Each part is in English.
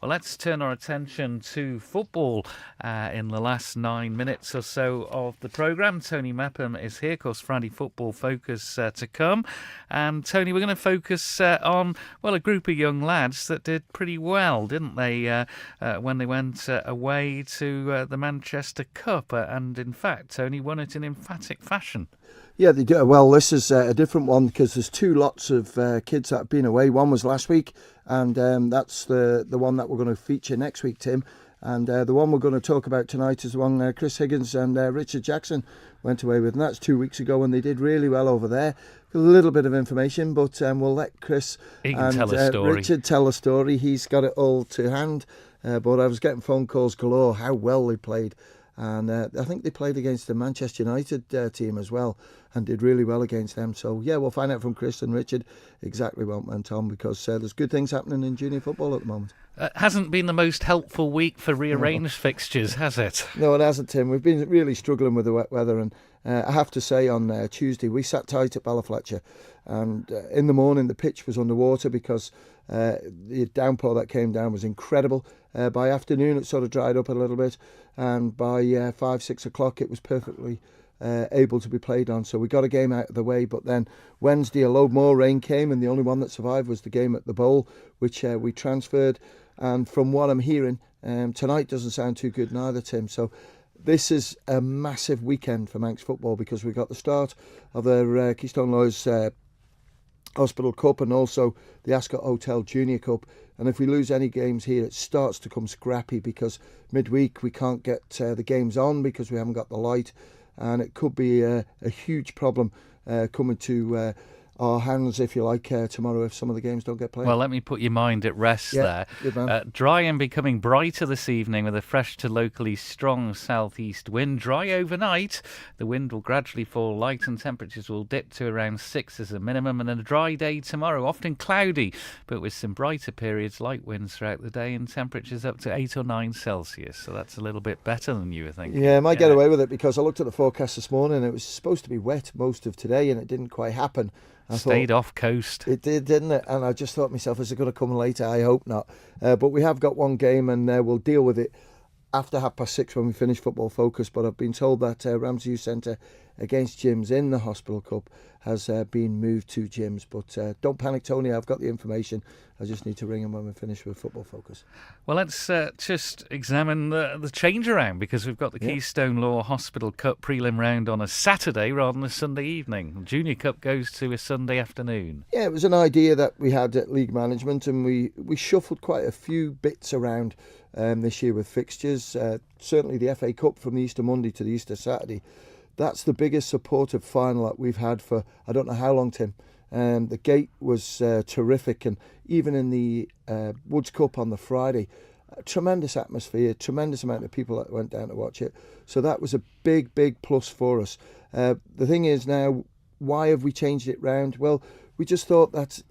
Well, let's turn our attention to football in the last 9 minutes or so of the programme. Tony Mepham is here, of course, Friday Football Focus to come. And Tony, we're going to focus on, well, a group of young lads that did pretty well, didn't they, when they went away to the Manchester Cup. And in fact, Tony won it in emphatic fashion. Yeah, they do. Well, this is a different one because there's two lots of kids that have been away. One was last week, and that's the one that we're going to feature next week, Tim. And the one we're going to talk about tonight is the one Chris Higgins and Richard Jackson went away with. And that's 2 weeks ago, and they did really well over there. A little bit of information, but we'll let Chris and Richard tell a story. He's got it all to hand. But I was getting phone calls galore how well they played. And I think they played against the Manchester United team as well and did really well against them. So, yeah, we'll find out from Chris and Richard exactly what went on because there's good things happening in junior football at the moment. Hasn't been the most helpful week for rearranged fixtures, has it? No, it hasn't, Tim. We've been really struggling with the wet weather. And I have to say on Tuesday, we sat tight at Ballyfletcher. And in the morning, the pitch was underwater because the downpour that came down was incredible. By afternoon, it sort of dried up a little bit. And by 5, 6 o'clock, it was perfectly able to be played on. So we got a game out of the way. But then Wednesday, a load more rain came. And the only one that survived was the game at the Bowl, which we transferred. And from what I'm hearing, tonight doesn't sound too good neither, Tim. So this is a massive weekend for Manx football because we've got the start of the Keystone Lawyers Hospital Cup and also the Ascot Hotel Junior Cup. And if we lose any games here, it starts to come scrappy because midweek we can't get the games on because we haven't got the light. And it could be a huge problem coming to our hands, if you like, tomorrow if some of the games don't get played. Well, let me put your mind at rest there. Good man. Dry and becoming brighter this evening with a fresh to locally strong southeast wind. Dry overnight. The wind will gradually fall light and temperatures will dip to around 6 as a minimum. And then a dry day tomorrow, often cloudy, but with some brighter periods, light winds throughout the day and temperatures up to 8 or 9 Celsius. So that's a little bit better than you were thinking. Yeah, I might get away with it because I looked at the forecast this morning and it was supposed to be wet most of today and it didn't quite happen. Stayed off coast. It did, didn't it? And I just thought to myself, is it going to come later? I hope not. But we have got one game and we'll deal with it after 6:30 when we finish Football Focus. But I've been told that Ramsey Youth Centre against Gyms in the Hospital Cup has been moved to Gyms. But don't panic, Tony. I've got the information. I just need to ring him when we finish with Football Focus. Well, let's just examine the change around because we've got the Keystone Law Hospital Cup prelim round on a Saturday rather than a Sunday evening. The Junior Cup goes to a Sunday afternoon. Yeah, it was an idea that we had at League Management and we shuffled quite a few bits around this year with fixtures. Certainly the FA Cup from the Easter Monday to the Easter Saturday. That's the biggest supportive final that we've had for I don't know how long, Tim. The gate was terrific, and even in the Woods Cup on the Friday, tremendous atmosphere, tremendous amount of people that went down to watch it. So that was a big plus for us. The thing is now, why have we changed it round? Well, we just thought that,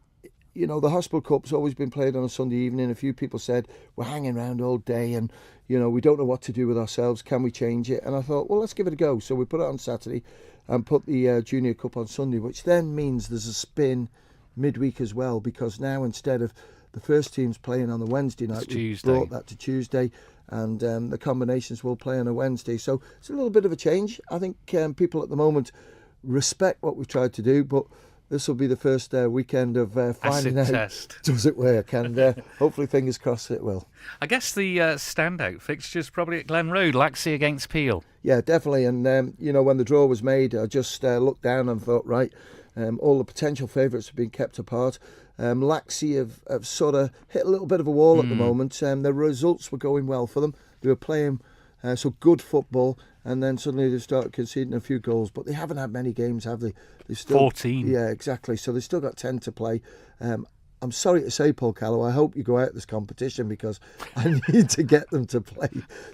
you know, the Hospital Cup's always been played on a Sunday evening. A few people said, we're hanging around all day and, you know, we don't know what to do with ourselves. Can we change it? And I thought, well, let's give it a go. So we put it on Saturday and put the Junior Cup on Sunday, which then means there's a spin midweek as well, because now instead of the first teams playing on the Wednesday night, we brought that to Tuesday, and the combinations will play on a Wednesday. So it's a little bit of a change. I think people at the moment respect what we've tried to do, but this will be the first weekend of finding out does it work, and hopefully, fingers crossed, it will. I guess the standout fixtures probably at Glen Road, Laxey against Peel. Yeah, definitely. And you know, when the draw was made, I just looked down and thought, right, all the potential favourites have been kept apart. Laxey have sort of hit a little bit of a wall at the moment. The results were going well for them. They were playing so good football, and then suddenly they started conceding a few goals. But they haven't had many games, have they? They've still 14. Yeah, exactly. So they've still got 10 to play. I'm sorry to say, Paul Callow, I hope you go out this competition because I need to get them to play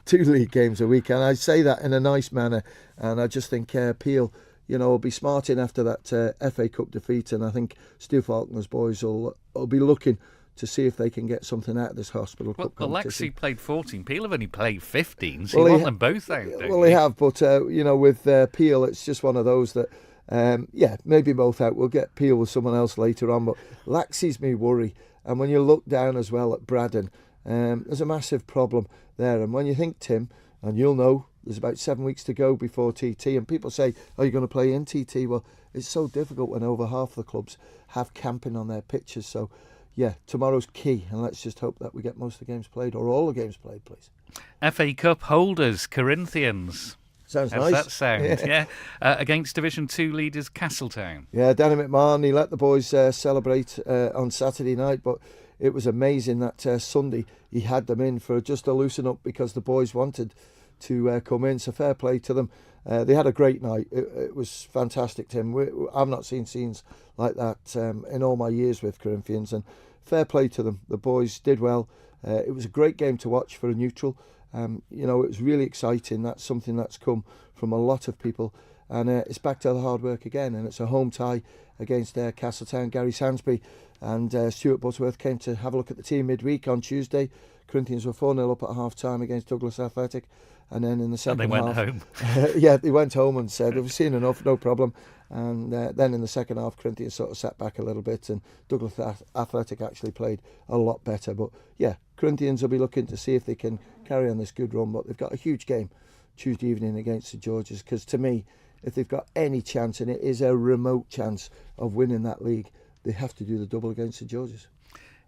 2 league games a week. And I say that in a nice manner. And I just think Peel, you know, will be smart in after that FA Cup defeat. And I think Stu Faulkner's boys will be looking to see if they can get something out of this Hospital Cup competition. Laxey played 14. Peel have only played 15, so you want them both out, don't Well, they have, but, you know, with Peel, it's just one of those that, maybe both out. We'll get Peel with someone else later on, but Laxey's me worry. And when you look down as well at Braddon, There's a massive problem there. And when you think, Tim, and you'll know, there's about 7 weeks to go before TT, and people say, are you going to play in TT? Well, it's so difficult when over half the clubs have camping on their pitches. So, yeah, tomorrow's key, and let's just hope that we get most of the games played, or all the games played, please. FA Cup holders, Corinthians. Sounds How's nice. that sound? Yeah. Against Division 2 leaders Castletown. Yeah, Danny McMahon, he let the boys celebrate on Saturday night, but it was amazing that Sunday he had them in for just a loosen up because the boys wanted to come in, so fair play to them. They had a great night. It was fantastic, Tim. I've not seen scenes like that in all my years with Corinthians, and fair play to them. The boys did well. It was a great game to watch for a neutral. It was really exciting. That's something that's come from a lot of people, and it's back to the hard work again, and it's a home tie against Castletown. Gary Sansbury and Stuart Butterworth came to have a look at the team midweek on Tuesday. Corinthians were 4-0 up at half-time against Douglas Athletic, and then in the second half... And they went home. They went home and said, we've seen enough, no problem. And then in the second half, Corinthians sort of sat back a little bit, and Douglas Athletic actually played a lot better. But yeah, Corinthians will be looking to see if they can carry on this good run, but they've got a huge game Tuesday evening against St George's, because to me, if they've got any chance, and it is a remote chance of winning that league, they have to do the double against St George's.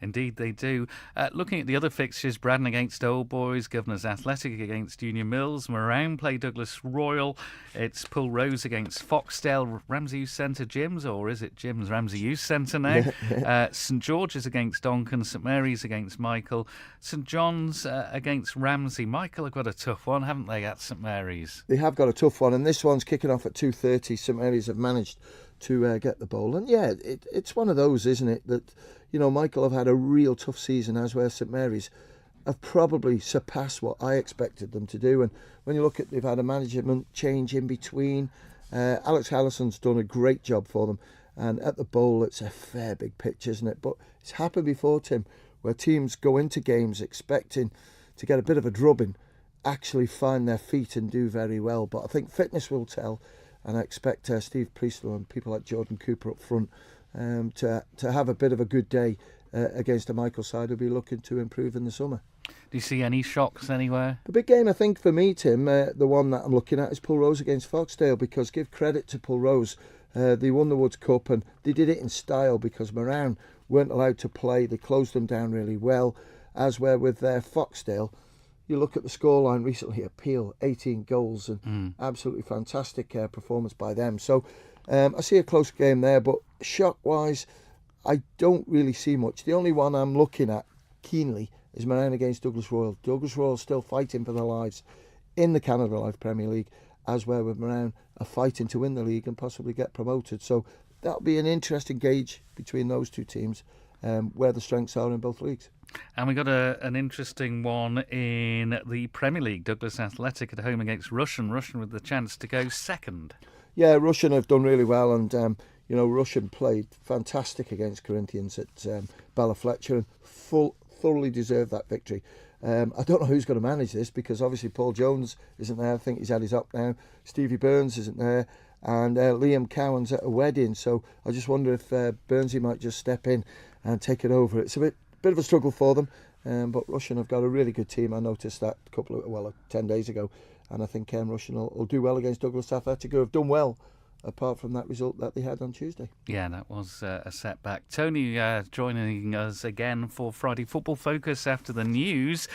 Indeed they do. Looking at the other fixtures, Braddon against Old Boys, Governors Athletic against Union Mills, Moran play Douglas Royal, it's Pulrose against Foxdale, Ramsey Youth Centre Gyms, or is it Gyms Ramsey Youth Centre now? St George's against Donkin, St Mary's against Michael, St John's against Ramsey. Michael have got a tough one, haven't they, at St Mary's? They have got a tough one, and this one's kicking off at 2:30. St Mary's have managed to get the bowl, and yeah, it's one of those, isn't it, that Michael have had a real tough season, as where St Mary's have probably surpassed what I expected them to do. And when you look at, they've had a management change in between. Alex Hallison's done a great job for them, and at the bowl it's a fair big pitch, isn't it? But it's happened before, Tim, where teams go into games expecting to get a bit of a drubbing, actually find their feet and do very well. But I think fitness will tell, and I expect Steve Priestlow and people like Jordan Cooper up front to have a bit of a good day against a Michael side who'll be looking to improve in the summer. Do you see any shocks anywhere? The big game, I think, for me, Tim, the one that I'm looking at is Pulrose against Foxdale, because give credit to Pulrose. They won the Woods Cup, and they did it in style because Moran weren't allowed to play. They closed them down really well, as where with Foxdale. You look at the scoreline recently at Peel, 18 goals, and absolutely fantastic performance by them. So I see a close game there, but shock-wise, I don't really see much. The only one I'm looking at keenly is Moran against Douglas Royal. Douglas Royal still fighting for their lives in the Canada Life Premier League, as where with Moran are fighting to win the league and possibly get promoted. So that'll be an interesting gauge between those two teams, where the strengths are in both leagues. And we got an interesting one in the Premier League. Douglas Athletic at home against Russian with the chance to go second. Yeah, Russian have done really well, and Russian played fantastic against Corinthians at Ballafletcher and thoroughly deserved that victory. I don't know who's going to manage this, because obviously Paul Jones isn't there. I think he's had his up now. Stevie Burns isn't there, and Liam Cowan's at a wedding. So I just wonder if Burnsy might just step in and take it over. It's a bit of a struggle for them, but Russian have got a really good team. I noticed that 10 days ago, and I think Russian will do well against Douglas Athletic, who have done well apart from that result that they had on Tuesday. Yeah, that was a setback. Tony joining us again for Friday Football Focus after the news.